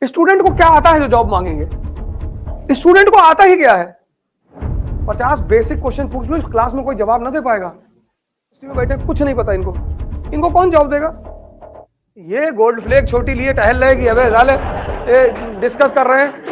Student को क्या आता है जो जॉब मांगेंगे? स्टूडेंट को आता ही क्या है? 50 बेसिक क्वेश्चन पूछ लो, इस क्लास में कोई जवाब ना दे पाएगा। में बैठे कुछ नहीं पता इनको कौन जॉब देगा? ये गोल्ड फ्लेग छोटी लिए टहल रहेगी, अबे साले डिस्कस कर रहे हैं।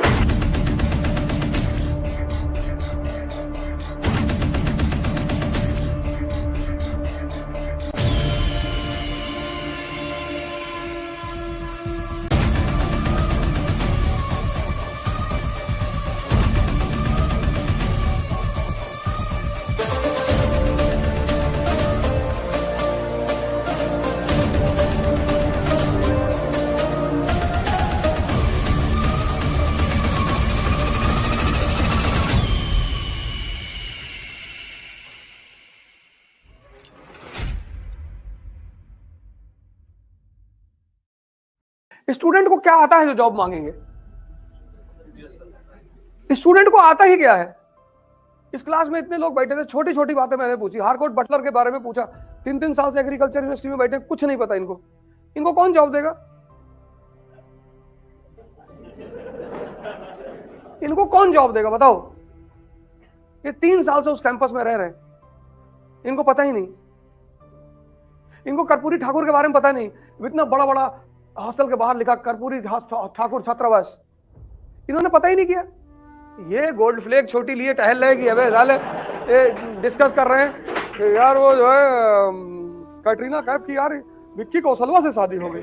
स्टूडेंट को क्या आता है जो जॉब मांगेंगे? स्टूडेंट को आता ही क्या है? इस क्लास में इतने लोग बैठे थे, छोटी छोटी बातें मैंने पूछी, हार्कोर्ट बटलर के बारे में पूछा, 3-3 साल से एग्रीकल्चर यूनिवर्सिटी में बैठे, कुछ नहीं पता इनको कौन जॉब देगा? इनको कौन जॉब देगा बताओ? ये 3 साल से उस कैंपस में रह रहे हैं, इनको पता ही नहीं। इनको कर्पूरी ठाकुर के बारे में पता नहीं। इतना बड़ा बड़ा हॉस्टल के बाहर लिखा कर्पूरी ठाकुर छात्रावास, इन्होंने पता ही नहीं किया। ये गोल्ड फ्लेग छोटी लिए टहल रहेगी, अबे साले डिस्कस कर रहे हैं कि यार वो जो है कैटरीना कैफ की यार विक्की कौशलवा से शादी हो गई।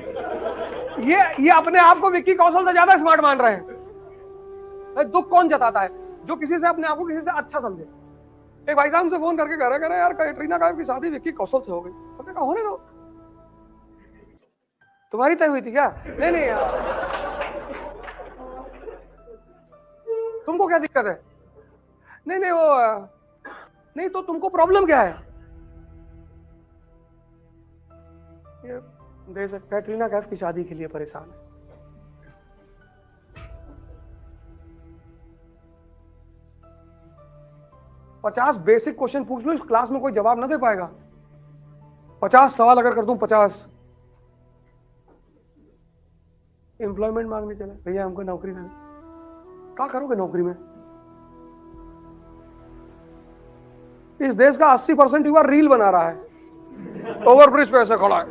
ये अपने आप को विक्की कौशल से ज्यादा स्मार्ट मान रहे हैं। दुख कौन जताता है? जो किसी से अपने आप को किसी से अच्छा समझे। एक भाई साहब से फोन करके कह रहे यार कैटरीना कैफ की शादी विक्की कौशल से हो गई। हमने कहा होने दो, तुम्हारी तय हुई थी क्या? नहीं यार, तुमको क्या दिक्कत है? नहीं वो नहीं तो तुमको प्रॉब्लम क्या है? ये देख सकते कैटरीना कैफ की शादी के लिए परेशान है। पचास बेसिक क्वेश्चन पूछ लो, इस क्लास में कोई जवाब ना दे पाएगा। 50 सवाल अगर कर दूं, 50 एम्प्लॉयमेंट मांगने चले, भैया हमको नौकरी दें। क्या करोगे नौकरी में? इस देश का 80% युवा रील बना रहा है, ओवरब्रिज पे ऐसे खड़ा है,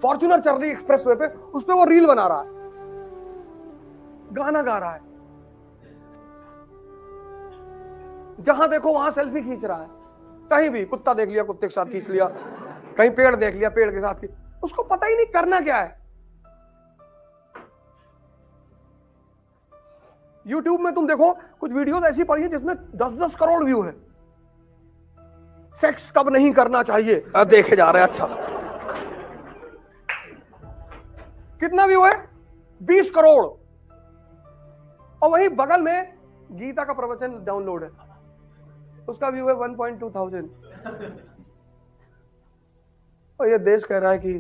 फॉर्च्यूनर चल रही एक्सप्रेस वे पे, उस पे वो रील बना रहा है, गाना गा रहा है, जहां देखो वहां सेल्फी खींच रहा है। कहीं भी कुत्ता देख लिया, कुत्ते के साथ खींच लिया, कहीं पेड़ देख लिया, पेड़ के साथ खींच। उसको पता ही नहीं करना क्या है। YouTube में तुम देखो कुछ वीडियोस ऐसी पड़ी है जिसमें 10-10 करोड़ व्यू है। सेक्स कब नहीं करना चाहिए, देखे जा रहे हैं। अच्छा, कितना व्यू है? 20 करोड़। और वही बगल में गीता का प्रवचन डाउनलोड है, उसका व्यू है 1.2 और ये देश कह रहा है कि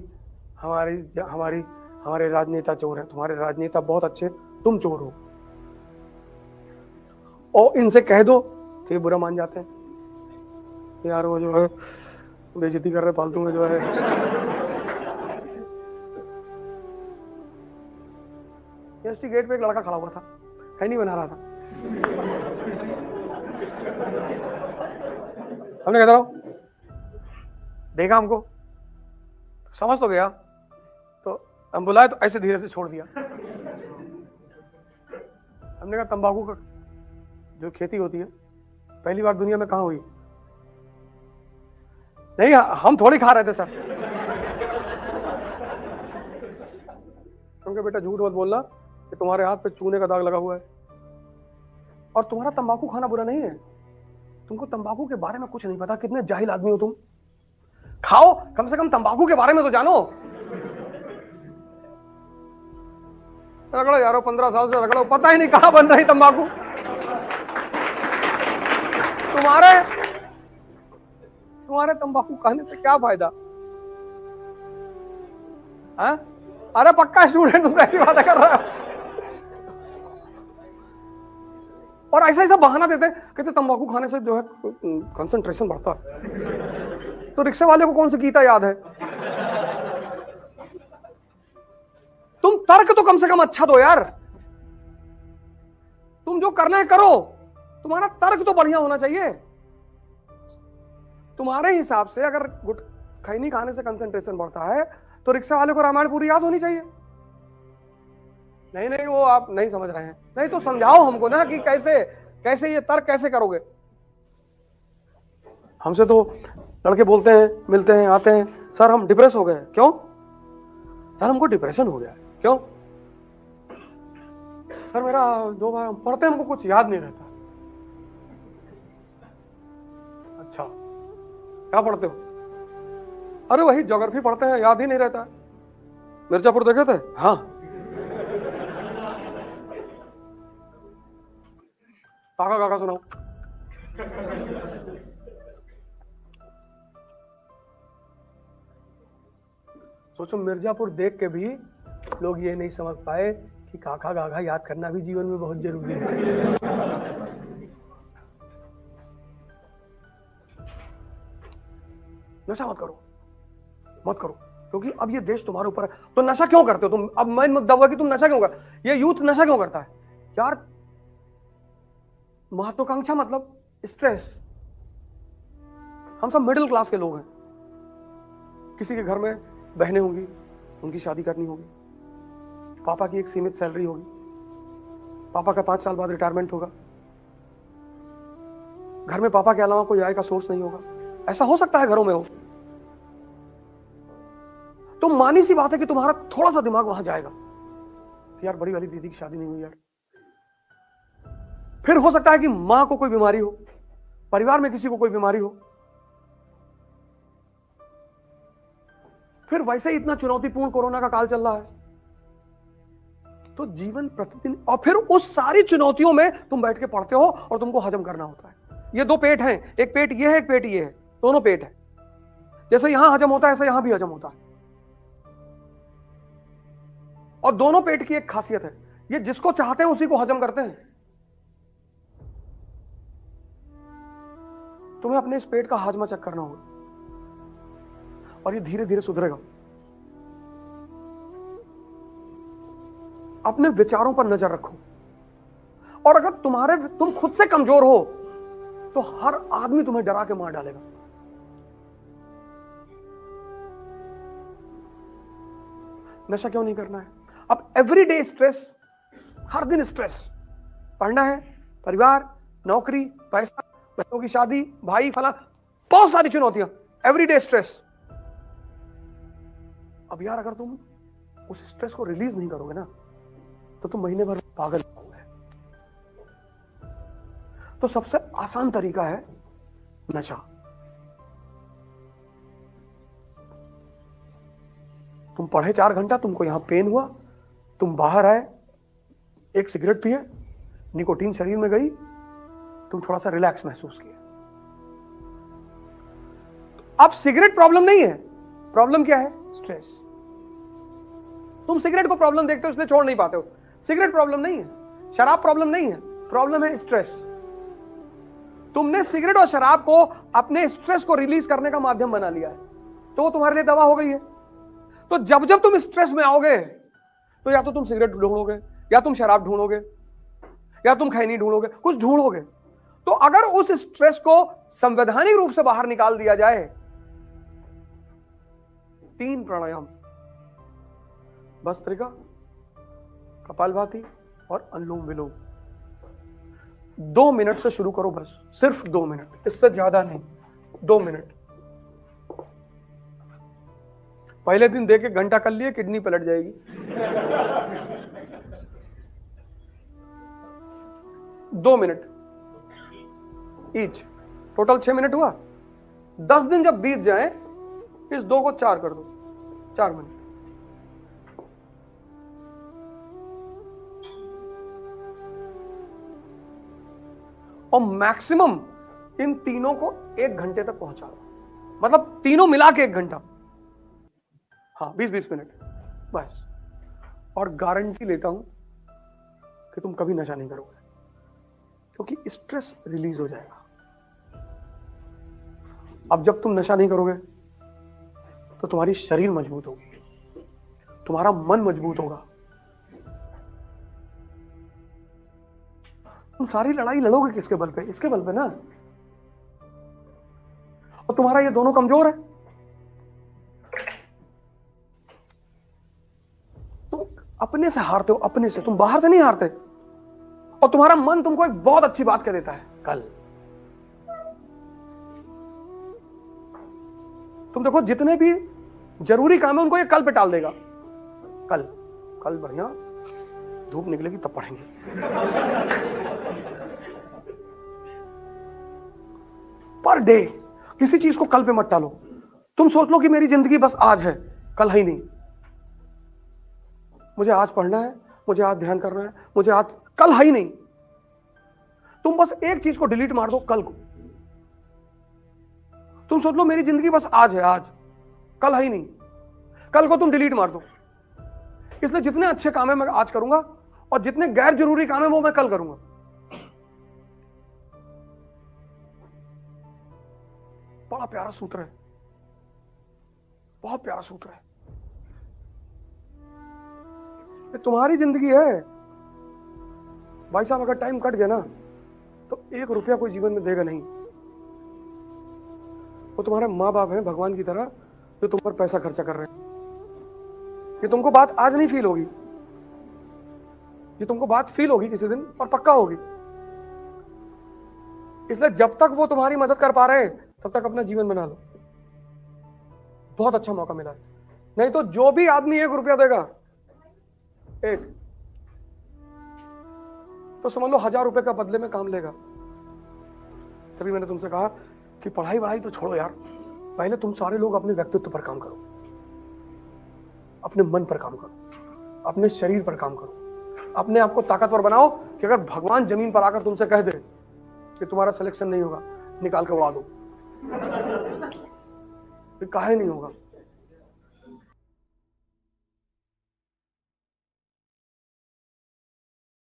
हमारे राजनेता चोर है। तुम्हारे राजनेता बहुत अच्छे, तुम चोर हो। और इनसे कह दो कि बुरा मान जाते हैं। यार वो जो है बेइज्जती कर रहे फालतू में जो है। यूनिवर्सिटी गेट पे एक लड़का खड़ा हुआ था, खैनी बना रहा था। हमने कहता रहो, देखा हमको, समझ तो गया, तो हम बुलाए तो ऐसे धीरे से छोड़ दिया। हमने कहा तंबाकू का जो खेती होती है पहली बार दुनिया में कहां हुई? नहीं, हम थोड़ी खा रहे थे सर। क्योंकि बेटा झूठ मत बोलना कि तुम्हारे हाथ पे चूने का दाग लगा हुआ है। और तुम्हारा तंबाकू खाना बुरा नहीं है, तुमको तंबाकू के बारे में कुछ नहीं पता। कितने जाहिल आदमी हो तुम। खाओ, कम से कम तंबाकू के बारे में तो जानो। रगड़ो यारो, 15 साल से रगड़ो, पता ही नहीं कहां बन रही तंबाकू। तुम्हारे तंबाकू खाने से क्या फायदा? हाँ? अरे पक्का स्टूडेंट, तुम कैसी बातें कर रहे हो? और ऐसा बहाना देते कहते तंबाकू खाने से जो है कंसंट्रेशन बढ़ता है। तो रिक्शे वाले को कौन सी गीता याद है? तुम तर्क तो कम से कम अच्छा दो यार। तुम जो करना है करो, तुम्हारा तर्क तो बढ़िया होना चाहिए। तुम्हारे हिसाब से अगर खैनी खाने से कंसंट्रेशन बढ़ता है तो रिक्शा वाले को रामायण पूरी याद होनी चाहिए। नहीं नहीं, वो आप नहीं समझ रहे हैं। नहीं तो समझाओ हमको ना कि कैसे कैसे ये तर्क कैसे करोगे। हमसे तो लड़के बोलते हैं, मिलते हैं, आते हैं, सर हम डिप्रेस हो गए। क्यों सर? हमको डिप्रेशन हो गया। क्यों सर? मेरा 2 बार हम पढ़ते हैं, हमको कुछ याद नहीं रहता। अच्छा क्या पढ़ते हो? अरे वही ज्योग्राफी पढ़ते हैं, याद ही नहीं रहता। मिर्जापुर देखे थे? हाँ। काका काका सुनाओ। सोचो मिर्जापुर देख के भी लोग ये नहीं समझ पाए कि काका काका याद करना भी जीवन में बहुत जरूरी है। नशा मत करो, मत करो, क्योंकि अब ये देश तुम्हारे ऊपर है। तो नशा क्यों करते हो तुम? अब मेन मुद्दा हुआ कि तुम नशा क्यों कर, ये यूथ नशा क्यों करता है यार? महत्वाकांक्षा मतलब स्ट्रेस। हम सब मिडिल क्लास के लोग हैं। किसी के घर में बहनें होंगी, उनकी शादी करनी होगी, पापा की एक सीमित सैलरी होगी, पापा का 5 साल बाद रिटायरमेंट होगा, घर में पापा के अलावा कोई आय का सोर्स नहीं होगा। ऐसा हो सकता है घरों में हो। तो मानी सी बात है कि तुम्हारा थोड़ा सा दिमाग वहां जाएगा कि यार बड़ी वाली दीदी की शादी नहीं हुई यार। फिर हो सकता है कि मां को कोई बीमारी हो, परिवार में किसी को कोई बीमारी हो। फिर वैसे ही इतना चुनौतीपूर्ण कोरोना का काल चल रहा है। तो जीवन प्रतिदिन, और फिर उस सारी चुनौतियों में तुम बैठ के पढ़ते हो और तुमको हजम करना होता है। ये 2 पेट हैं, एक पेट ये है, एक पेट ये है, दोनों पेट है। जैसे यहां हजम होता है ऐसे यहां भी हजम होता है। और दोनों पेट की एक खासियत है, ये जिसको चाहते हैं उसी को हजम करते हैं। तुम्हें अपने इस पेट का हाजमा चेक करना होगा और ये धीरे धीरे सुधरेगा। अपने विचारों पर नजर रखो, और अगर तुम खुद से कमजोर हो तो हर आदमी तुम्हें डरा के मार डालेगा। नशा क्यों नहीं करना है? अब एवरीडे स्ट्रेस, हर दिन स्ट्रेस, पढ़ना है, परिवार, नौकरी, पैसा, बच्चों की शादी, भाई फला, बहुत सारी चुनौतियां, एवरीडे स्ट्रेस। अब यार अगर तुम उस स्ट्रेस को रिलीज नहीं करोगे ना तो तुम महीने भर पागल होगे। तो सबसे आसान तरीका है नशा। तुम पढ़े 4 घंटा, तुमको यहां पेन हुआ, तुम बाहर आए, एक सिगरेट पिए, निकोटीन शरीर में गई, तुम थोड़ा सा रिलैक्स महसूस किया। अब सिगरेट प्रॉब्लम नहीं है, प्रॉब्लम क्या है? स्ट्रेस। तुम सिगरेट को प्रॉब्लम देखते हो इसलिए छोड़ नहीं पाते हो। सिगरेट प्रॉब्लम नहीं है, शराब प्रॉब्लम नहीं है, प्रॉब्लम है स्ट्रेस। तुमने सिगरेट और शराब को अपने स्ट्रेस को रिलीज करने का माध्यम बना लिया है, तो वो तुम्हारे लिए दवा हो गई है। तो जब जब तुम स्ट्रेस में आओगे तो या तो तुम सिगरेट ढूंढोगे, या तुम शराब ढूंढोगे, या तुम खैनी ढूंढोगे, कुछ ढूंढोगे। तो अगर उस स्ट्रेस को संवैधानिक रूप से बाहर निकाल दिया जाए, 3 प्राणायाम, भस्त्रिका, कपालभाति और अनुलोम विलोम, 2 मिनट से शुरू करो, बस सिर्फ 2 मिनट, इससे ज्यादा नहीं, 2 मिनट। पहले दिन देके घंटा कर लिए, किडनी पलट जाएगी। 2 मिनट ईच, टोटल 6 मिनट हुआ। 10 दिन जब बीत जाए, इस 2 को 4 कर दो, 4 मिनट। और मैक्सिमम इन तीनों को 1 घंटे तक पहुंचा दो, मतलब तीनों मिला के 1 घंटा, हाँ 20-20 मिनट बस। और गारंटी लेता हूं कि तुम कभी नशा नहीं करोगे, क्योंकि स्ट्रेस रिलीज हो जाएगा। अब जब तुम नशा नहीं करोगे तो तुम्हारी शरीर मजबूत होगी, तुम्हारा मन मजबूत होगा, तुम सारी लड़ाई लड़ोगे किसके बल पे? इसके बल पे ना। और तुम्हारा ये दोनों कमजोर है। तुम अपने से हारते हो, अपने से, तुम बाहर से नहीं हारते। और तुम्हारा मन तुमको एक बहुत अच्छी बात कह देता है, कल। तुम देखो जितने भी जरूरी काम है उनको ये कल पे टाल देगा। कल, कल बढ़िया धूप निकलेगी तब पढ़ेंगे। पर डे किसी चीज को कल पे मत टालो। तुम सोच लो कि मेरी जिंदगी बस आज है, कल है ही नहीं। मुझे आज पढ़ना है, मुझे आज ध्यान करना है, मुझे आज, कल है ही नहीं। तुम बस एक चीज को डिलीट मार दो, कल को। तुम सोच लो मेरी जिंदगी बस आज है, आज, कल है ही नहीं। कल को तुम डिलीट मार दो। इसलिए जितने अच्छे काम है मैं आज करूंगा, और जितने गैर जरूरी काम है वो मैं कल करूंगा। बड़ा प्यारा सूत्र है, बहुत प्यारा सूत्र है। ये तुम्हारी जिंदगी है भाई साहब। अगर टाइम कट गया ना तो 1 रुपया कोई जीवन में देगा नहीं। वो तुम्हारे माँ बाप हैं भगवान की तरह, जो तुम पर पैसा खर्चा कर रहे हैं। ये तुमको बात आज नहीं फील होगी, ये तुमको बात फील होगी किसी दिन, और पक्का होगी। इसलिए जब तक वो तुम्हारी मदद कर पा रहे हैं तब तक अपना जीवन बना लो। बहुत अच्छा मौका मिला है। नहीं तो जो भी आदमी 1 रुपया देगा, एक, तो समझ लो 1000 रुपए का बदले में काम लेगा। तभी मैंने तुमसे कहा कि पढ़ाई वढ़ाई तो छोड़ो यार, पहले तुम सारे लोग अपने व्यक्तित्व पर काम करो, अपने मन पर काम करो, अपने शरीर पर काम करो, अपने आप को ताकतवर बनाओ कि अगर भगवान जमीन पर आकर तुमसे कह दे कि तुम्हारा सिलेक्शन नहीं होगा, निकाल कर उड़ा दो, फिर काहे नहीं होगा।